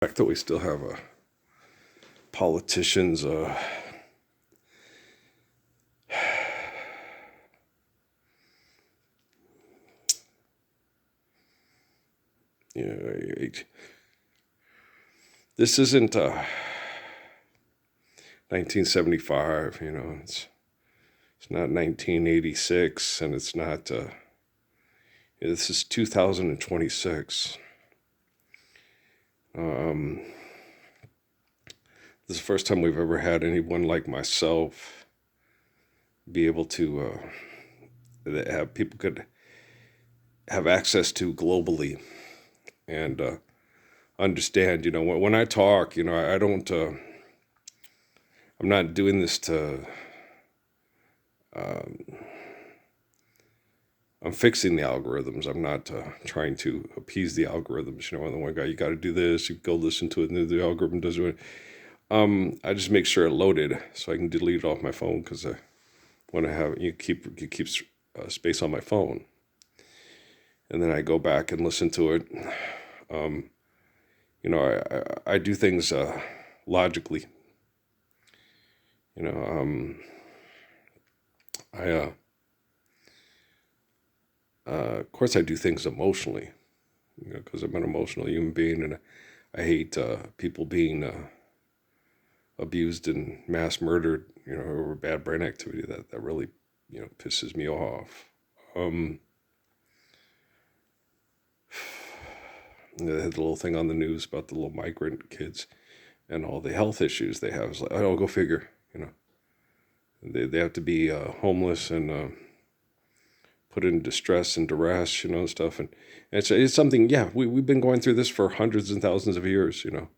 Fact that we still have politicians you know, this isn't 1975, it's not 1986, and it's not this is 2026. This is the first time we've ever had anyone like myself be able to have people could have access to globally and understand. When I talk, I don't. I'm not doing this to. I'm fixing the algorithms. I'm not trying to appease the algorithms. On the one guy, you got to do this. You go listen to it, and the algorithm does it. I just make sure it loaded so I can delete it off my phone because I want to have you keep space on my phone, and then I go back and listen to it. I do things logically. Of course, I do things emotionally, because I'm an emotional human being, and I hate people being abused and mass murdered, over bad brain activity. That really, pisses me off. They had the little thing on the news about the little migrant kids and all the health issues they have. It's like, oh, go figure. They have to be homeless and put in distress and duress, and stuff. And it's something. Yeah, we've been going through this for hundreds and thousands of years. So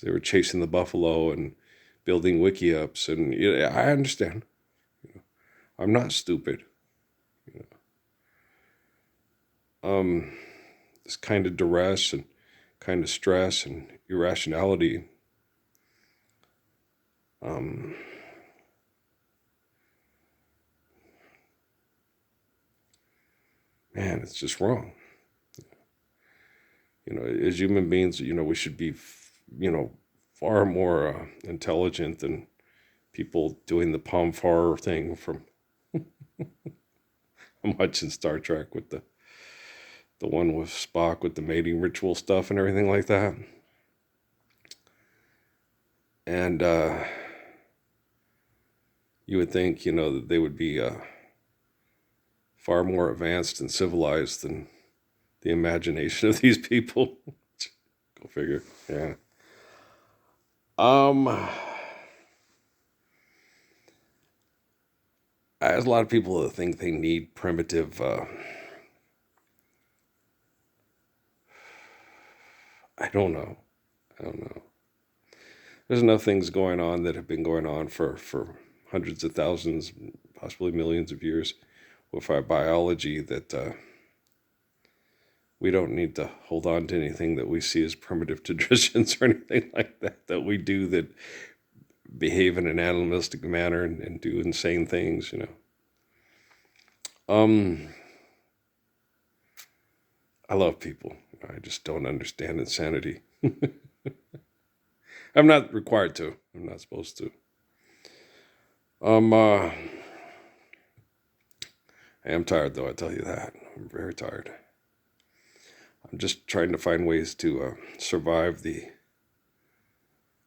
they were chasing the buffalo and building wiki-ups, and I understand. I'm not stupid. This kind of duress and kind of stress and irrationality. Man, it's just wrong. As human beings, we should be, far more intelligent than people doing the Pom Far thing from I'm watching Star Trek with the one with Spock with the mating ritual stuff and everything like that. And you would think, that they would be far more advanced and civilized than the imagination of these people. Go figure. Yeah. There's a lot of people that think they need primitive. I don't know. There's enough things going on that have been going on for hundreds of thousands, possibly millions of years with our biology that we don't need to hold on to anything that we see as primitive traditions or anything like that we do that behave in an animalistic manner and do insane things, I love people. I just don't understand insanity. I'm not required to. I'm not supposed to. I am tired, though, I tell you that. I'm very tired. I'm just trying to find ways to survive the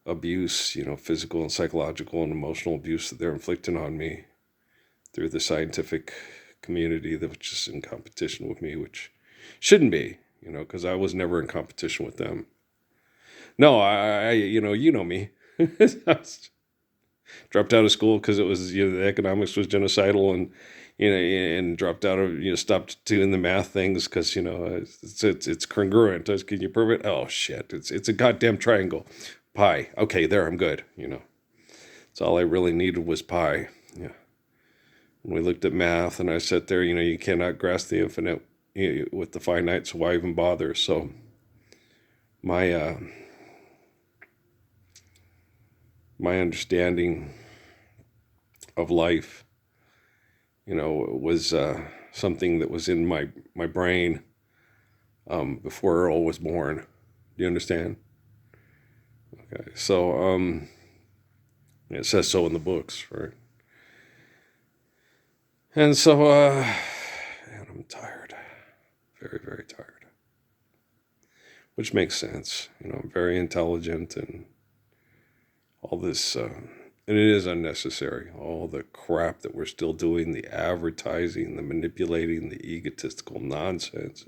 abuse, physical and psychological and emotional abuse that they're inflicting on me through the scientific community which is in competition with me, which shouldn't be, because I was never in competition with them. No, I you know me. Dropped out of school because it was, the economics was genocidal, and and dropped out of, stopped doing the math things because it's congruent. Can you prove it? Oh shit, it's a goddamn triangle. Pi. Okay, there, I'm good. That's all I really needed was pi. Yeah. When we looked at math, and I sat there, you cannot grasp the infinite with the finite, so why even bother? So my my understanding of life, was something that was in my brain before Earl was born. Do you understand? Okay, so it says so in the books, right? And so, and I'm tired, very, very tired, which makes sense. I'm very intelligent and all this, and it is unnecessary. All the crap that we're still doing, the advertising, the manipulating, the egotistical nonsense.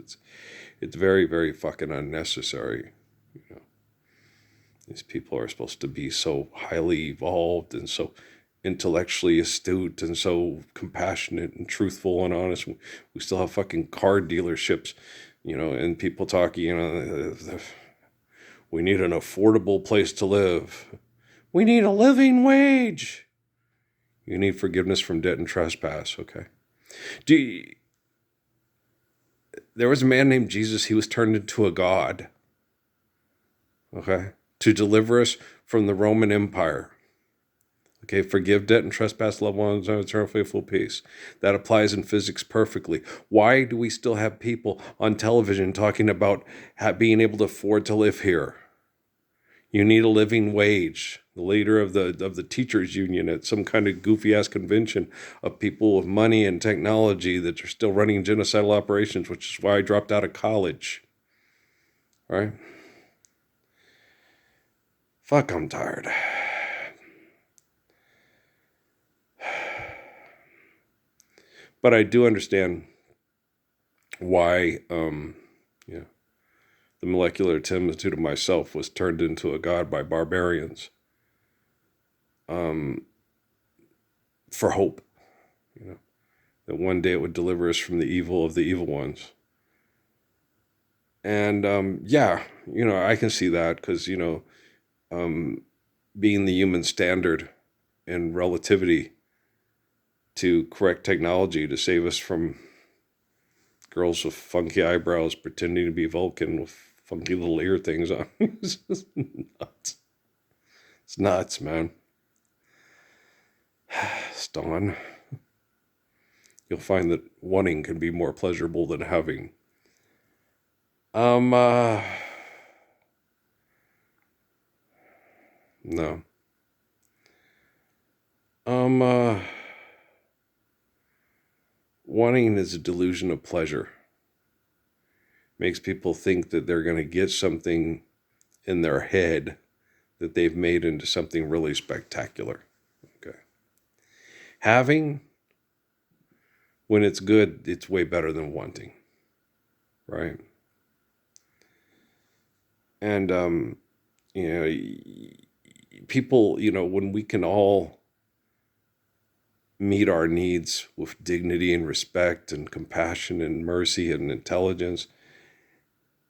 It's very, very fucking unnecessary. These people are supposed to be so highly evolved and so intellectually astute and so compassionate and truthful and honest. We still have fucking car dealerships, and people talking, we need an affordable place to live. We need a living wage. You need forgiveness from debt and trespass, okay? There was a man named Jesus. He was turned into a god, okay, to deliver us from the Roman Empire. Okay, forgive debt and trespass, love one another, eternal faithful peace. That applies in physics perfectly. Why do we still have people on television talking about being able to afford to live here? You need a living wage. The leader of the teachers union at some kind of goofy ass convention of people with money and technology that are still running genocidal operations, which is why I dropped out of college. All right? Fuck, I'm tired. But I do understand why the molecular attitude of myself was turned into a god by barbarians for hope, that one day it would deliver us from the evil of the evil ones. And I can see that because, being the human standard and relativity to correct technology to save us from girls with funky eyebrows pretending to be Vulcan with funky little ear things on. It's just nuts. It's nuts, man. Ston. You'll find that wanting can be more pleasurable than having. No. Wanting is a delusion of pleasure. Makes people think that they're going to get something in their head that they've made into something really spectacular. Okay. Having, when it's good, it's way better than wanting. Right? And, people, when we can all meet our needs with dignity and respect and compassion and mercy and intelligence,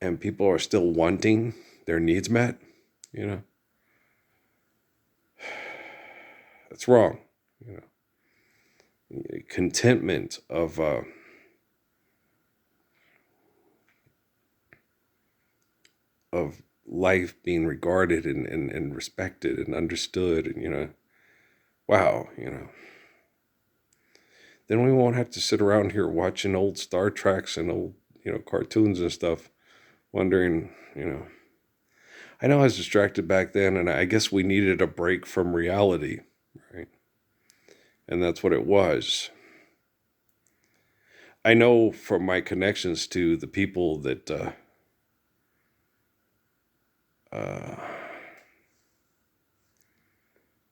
and people are still wanting their needs met, that's wrong. Contentment of life being regarded and respected and understood, and wow, then we won't have to sit around here watching old Star Treks and old cartoons and stuff, wondering, I know I was distracted back then, and I guess we needed a break from reality, right? And that's what it was. I know from my connections to the people that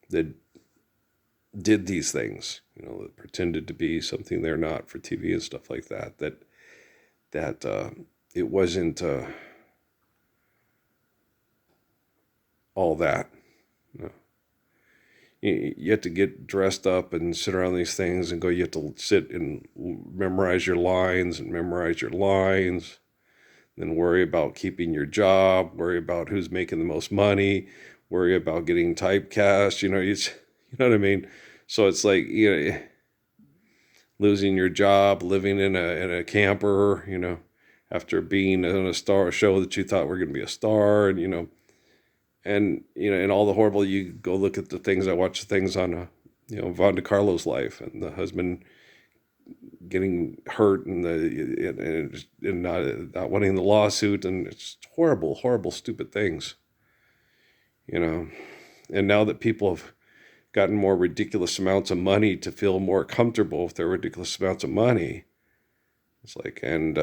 that did these things, that pretended to be something they're not for TV and stuff like that, that it wasn't all that. You have to get dressed up and sit around these things and go, you have to sit and memorize your lines and memorize your lines, then worry about keeping your job, worry about who's making the most money, worry about getting typecast, you know what I mean? So it's like, losing your job, living in a camper, after being in a show that you thought were going to be a star, and and all the horrible. You go look at the things. I watch the things on Vonda Carlo's life and the husband getting hurt and not winning the lawsuit, and it's horrible, horrible, stupid things. you know. And now that people have gotten more ridiculous amounts of money to feel more comfortable with their ridiculous amounts of money, it's like, and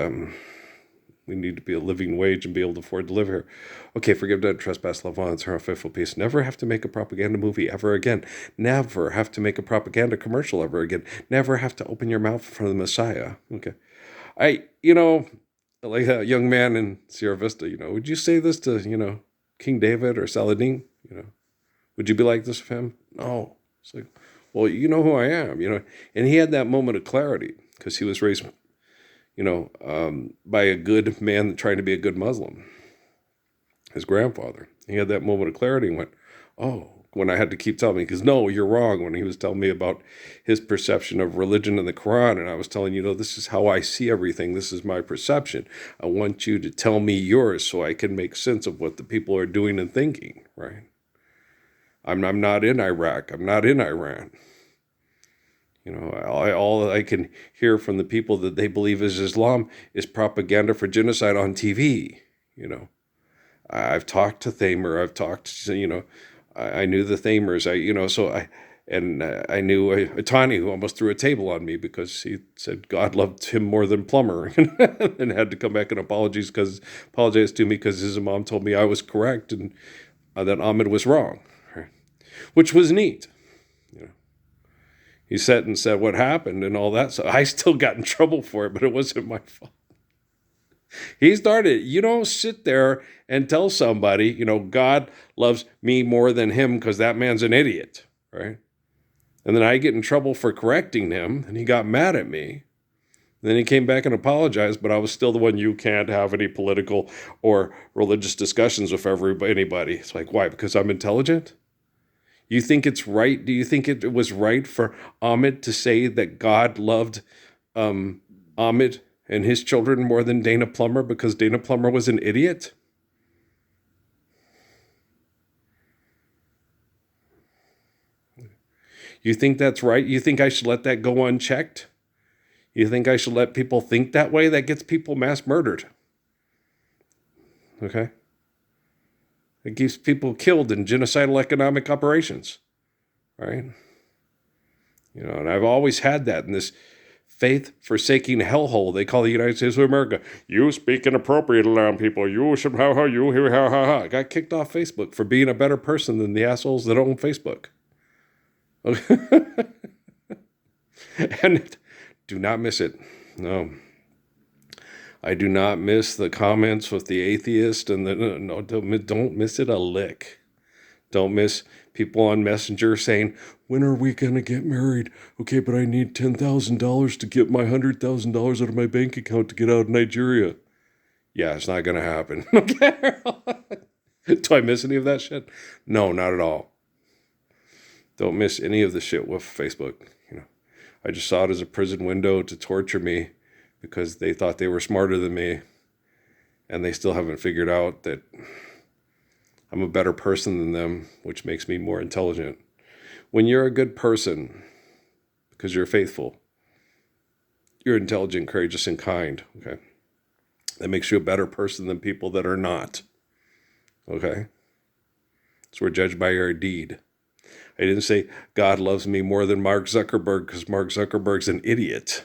we need to be a living wage and be able to afford to live here. Okay, forgive, don't trespass, love violence, her faithful peace. Never have to make a propaganda movie ever again. Never have to make a propaganda commercial ever again. Never have to open your mouth for the Messiah. Okay. Like a young man in Sierra Vista, would you say this to, King David or Saladin? Would you be like this with him? No. It's like, well, you know who I am, And he had that moment of clarity because he was raised, by a good man trying to be a good Muslim, his grandfather. He had that moment of clarity and went, oh, when I had to keep telling me, because no, you're wrong, when he was telling me about his perception of religion in the Quran, and I was telling, this is how I see everything. This is my perception. I want you to tell me yours so I can make sense of what the people are doing and thinking, right? I'm not in Iraq. I'm not in Iran. All I can hear from the people that they believe is Islam is propaganda for genocide on TV. I've talked to Thamer. I've talked to, I knew the Thamers. I knew Atani, who almost threw a table on me because he said God loved him more than Plummer and had to come back and apologize to me because his mom told me I was correct and that Ahmed was wrong, right? Which was neat. He sat and said what happened and all that. So I still got in trouble for it, but it wasn't my fault. He started, you don't sit there and tell somebody, God loves me more than him because that man's an idiot, right? And then I get in trouble for correcting him, and he got mad at me. And then he came back and apologized, but I was still the one, you can't have any political or religious discussions with anybody. It's like, why? Because I'm intelligent? You think it's right? Do you think it was right for Ahmed to say that God loved Ahmed and his children more than Dana Plummer because Dana Plummer was an idiot? You think that's right? You think I should let that go unchecked? You think I should let people think that way? That gets people mass murdered. Okay? It keeps people killed in genocidal economic operations, right? And I've always had that in this faith-forsaking hellhole they call the United States of America. You speak inappropriately around people. You should, I got kicked off Facebook for being a better person than the assholes that own Facebook. And do not miss it. No. I do not miss the comments with the atheist and don't miss it a lick. Don't miss people on Messenger saying, when are we going to get married? Okay, but I need $10,000 to get my $100,000 out of my bank account to get out of Nigeria. Yeah, it's not going to happen. Okay. Do I miss any of that shit? No, not at all. Don't miss any of the shit with Facebook. I just saw it as a prison window to torture me because they thought they were smarter than me, and they still haven't figured out that I'm a better person than them, which makes me more intelligent. When you're a good person, because you're faithful, you're intelligent, courageous, and kind, okay? That makes you a better person than people that are not, okay? So we're judged by our deed. I didn't say God loves me more than Mark Zuckerberg because Mark Zuckerberg's an idiot,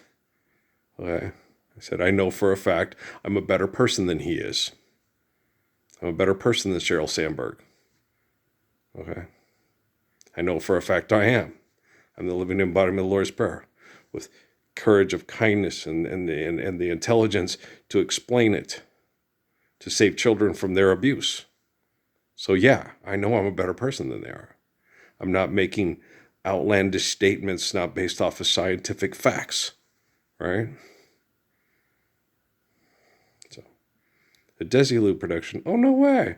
okay? I said, I know for a fact I'm a better person than he is. I'm a better person than Sheryl Sandberg. Okay? I know for a fact I am. I'm the living embodiment of the Lord's Prayer with courage of kindness and the intelligence to explain it, to save children from their abuse. So yeah, I know I'm a better person than they are. I'm not making outlandish statements not based off of scientific facts, right? So, the Desilu production. Oh, no way.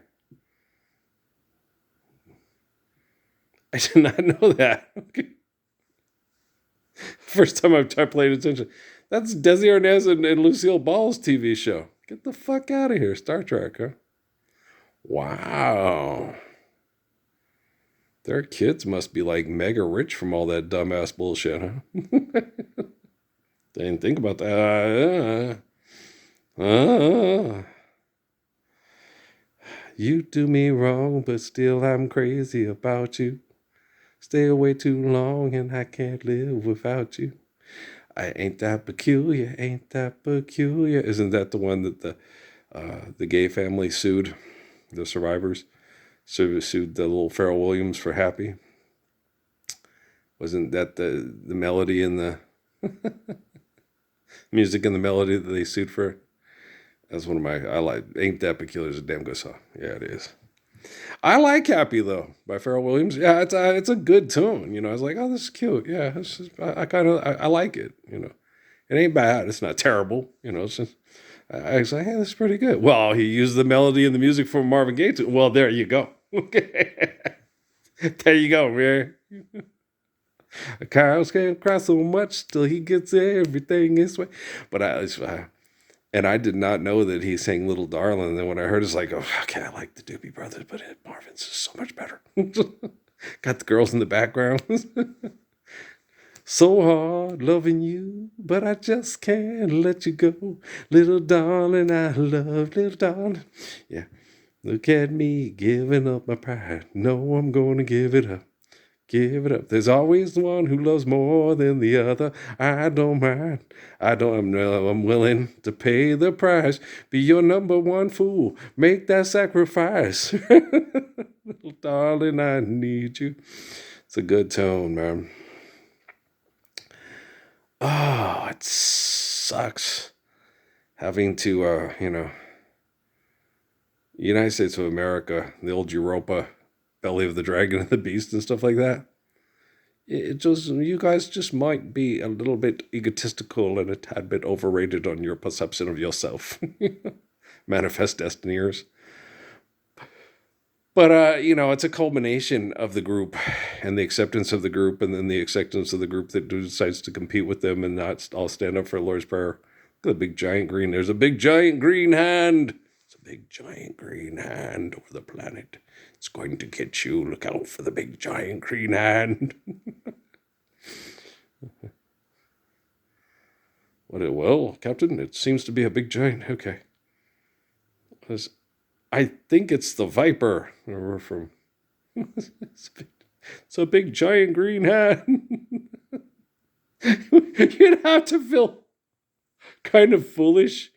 I did not know that. Okay. First time I've paying attention. That's Desi Arnaz and Lucille Ball's TV show. Get the fuck out of here. Star Trek, huh? Wow. Their kids must be like mega rich from all that dumbass bullshit, huh? They didn't think about that. You do me wrong, but still I'm crazy about you. Stay away too long and I can't live without you. I ain't that peculiar, ain't that peculiar. Isn't that the one that the gay family sued, the survivors? Sued the little Pharrell Williams for Happy. Wasn't that the melody and the music and the melody that they sued for? That's one of my, I like, Ain't That Peculiar is a damn good song. Yeah, it is. I like Happy though by Pharrell Williams. Yeah, it's a good tune. I was like, oh, this is cute. Yeah, I kind of I like it. It ain't bad. It's not terrible. It's just, I was like, hey, this is pretty good. Well, he used the melody and the music from Marvin Gaye too. Well, there you go. Okay, there you go, man. Kyle's can't cry so much till he gets everything his way. But and I did not know that he sang Little Darling. And then when I heard it, it's like, oh, okay, I like the Doobie Brothers, but Marvin's is so much better. Got the girls in the background. So hard loving you, but I just can't let you go. Little darling, I love little darling. Yeah, look at me giving up my pride. No, I'm going to give it up. Give it up. There's always one who loves more than the other. I don't mind. I'm willing to pay the price. Be your number one fool. Make that sacrifice. Little darling, I need you. It's a good tone, man. Oh, it sucks having to, United States of America, the old Europa, Belly of the Dragon and the Beast and stuff like that. You guys just might be a little bit egotistical and a tad bit overrated on your perception of yourself. Manifest Destinyers. But, it's a culmination of the group and the acceptance of the group and then the acceptance of the group that decides to compete with them and not all stand up for Lord's Prayer. Look at the big giant green. There's a big giant green hand. It's a big giant green hand over the planet. It's going to get you. Look out for the big giant green hand. Well, Captain, it seems to be a big giant. Okay. I think it's the Viper. We're from. It's a big giant green hand. You'd have to feel kind of foolish.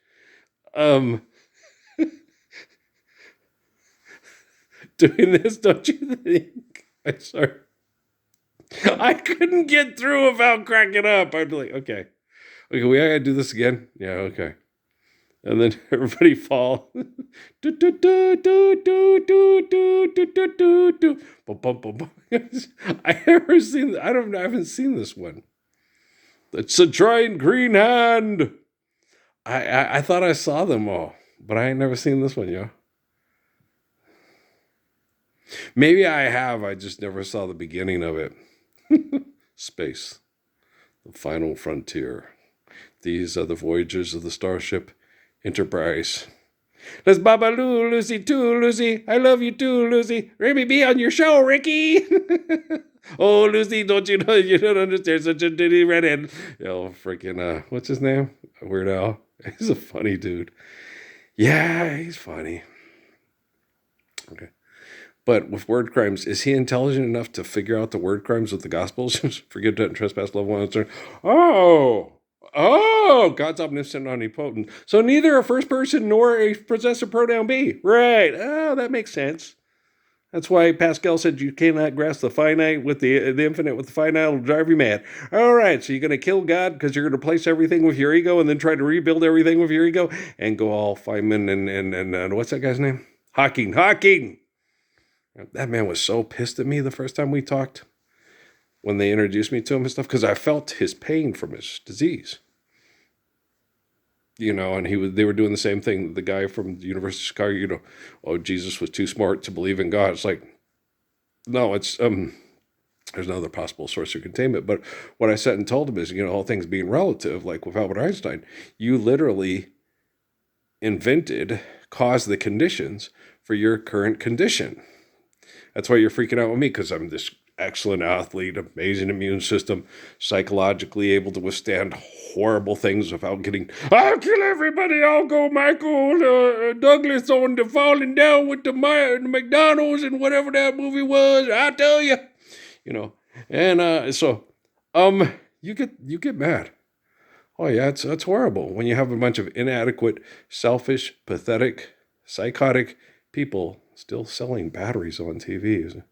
Doing this, don't you think? I'm sorry. I couldn't get through without cracking up. I'd be like, okay, we gotta do this again. Yeah, okay. And then everybody fall. I haven't seen this one. It's a giant green hand. I thought I saw them all, but I ain't never seen this one, yo. Maybe I have. I just never saw the beginning of it. Space, the final frontier. These are the voyagers of the starship Enterprise. Let's babaloo, Lucy, too, Lucy. I love you too, Lucy. Let me be on your show, Ricky. Oh, Lucy, don't you know you don't understand such a ditty redhead? Freaking, what's his name? Weird Al. He's a funny dude. Yeah, he's funny. Okay. But with word crimes, is he intelligent enough to figure out the word crimes with the Gospels? Forgive, debt, and trespass, love one another. Oh, God's omniscient, omnipotent. So neither a first person nor a possessive pronoun be. Right. Oh, that makes sense. That's why Pascal said you cannot grasp the finite with the infinite with the finite. It'll drive you mad. All right, so you're going to kill God because you're going to place everything with your ego and then try to rebuild everything with your ego and go all Feynman and what's that guy's name? Hawking. That man was so pissed at me the first time we talked when they introduced me to him and stuff because I felt his pain from his disease. And they were doing the same thing. The guy from the University of Chicago, oh, Jesus was too smart to believe in God. It's like, no, it's, there's no other possible source of containment. But what I said and told him is, all things being relative, like with Albert Einstein, you literally caused the conditions for your current condition. That's why you're freaking out with me because I'm this excellent athlete, amazing immune system, psychologically able to withstand horrible things without getting, I'll kill everybody, I'll go Michael Douglas on the falling down with the McDonald's and whatever that movie was, I tell you, you know. And you get mad. Oh yeah, that's horrible when you have a bunch of inadequate, selfish, pathetic, psychotic people still selling batteries on TVs.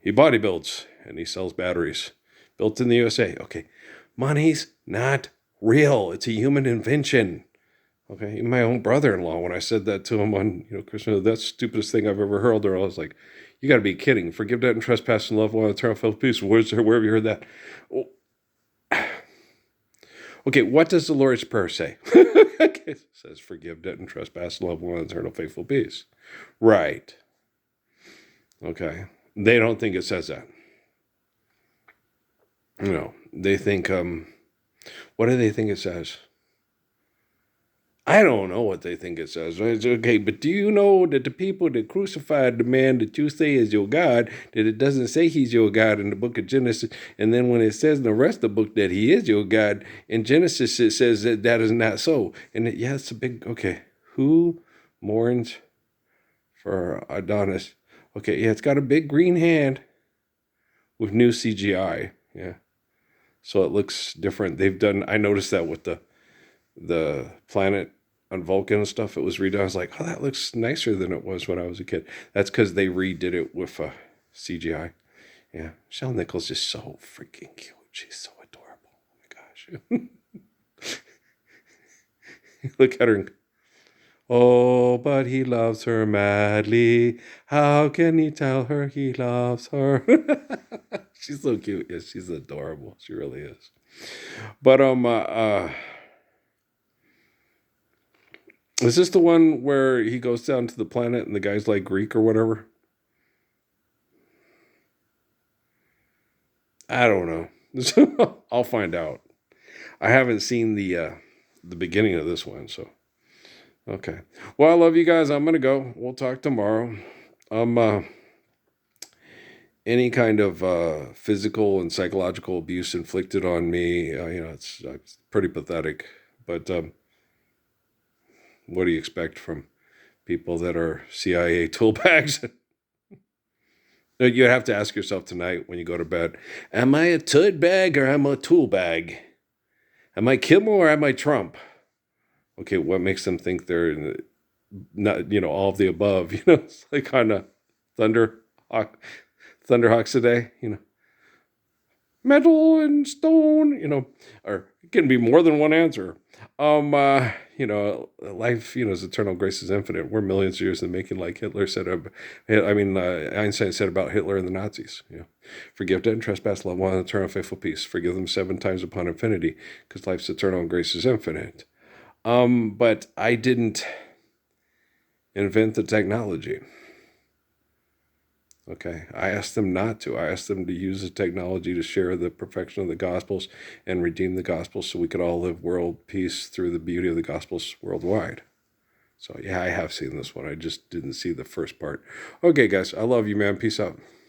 He bodybuilds and he sells batteries. Built in the USA. Okay. Money's not real. It's a human invention. Okay. Even my own brother-in-law, when I said that to him on, Christmas, that's the stupidest thing I've ever heard. Or I was like, you got to be kidding. Forgive debt and trespass and love one, eternal filled peace. Where have you heard that? Oh. Okay, what does the Lord's Prayer say? Okay, it says, forgive debt and trespass, love one, eternal faithful peace. Right. Okay. They don't think it says that. They think, what do they think it says? I don't know what they think it says. It's okay, but do you know that the people that crucified the man that you say is your God, that it doesn't say he's your God in the book of Genesis, and then when it says in the rest of the book that he is your God, in Genesis it says that is not so. And it's a big, okay, who mourns for Adonis? Okay, yeah, it's got a big green hand with new CGI, yeah. So it looks different. I noticed that with the planet on Vulcan and stuff, it was redone. I was like, oh, that looks nicer than it was when I was a kid. That's because they redid it with CGI. Yeah, Michelle Nichols is so freaking cute. She's so adorable. Oh my gosh. Look at her. Oh, but he loves her madly. How can he tell her he loves her? She's so cute. Yes, she's adorable. She really is. But is this the one where he goes down to the planet and the guy's like Greek or whatever? I don't know. I'll find out. I haven't seen the beginning of this one, so okay. Well, I love you guys. I'm gonna go. We'll talk tomorrow. Any kind of physical and psychological abuse inflicted on me, it's pretty pathetic. But what do you expect from people that are CIA tool bags? You have to ask yourself tonight when you go to bed, am I a tud bag or am I a tool bag? Am I Kimmel or am I Trump? Okay, what makes them think they're not, all of the above? It's like on a Thunderhawks today, metal and stone, or it can be more than one answer. Life, is eternal, grace is infinite. We're millions of years in the making, like Hitler said. Einstein said about Hitler and the Nazis. Forgive debt and trespass, love one, eternal, faithful peace. Forgive them 7 times upon infinity, because life's eternal and grace is infinite. But I didn't invent the technology. Okay, I asked them not to. I asked them to use the technology to share the perfection of the Gospels and redeem the Gospels so we could all live world peace through the beauty of the Gospels worldwide. So, yeah, I have seen this one. I just didn't see the first part. Okay, guys, I love you, man. Peace out.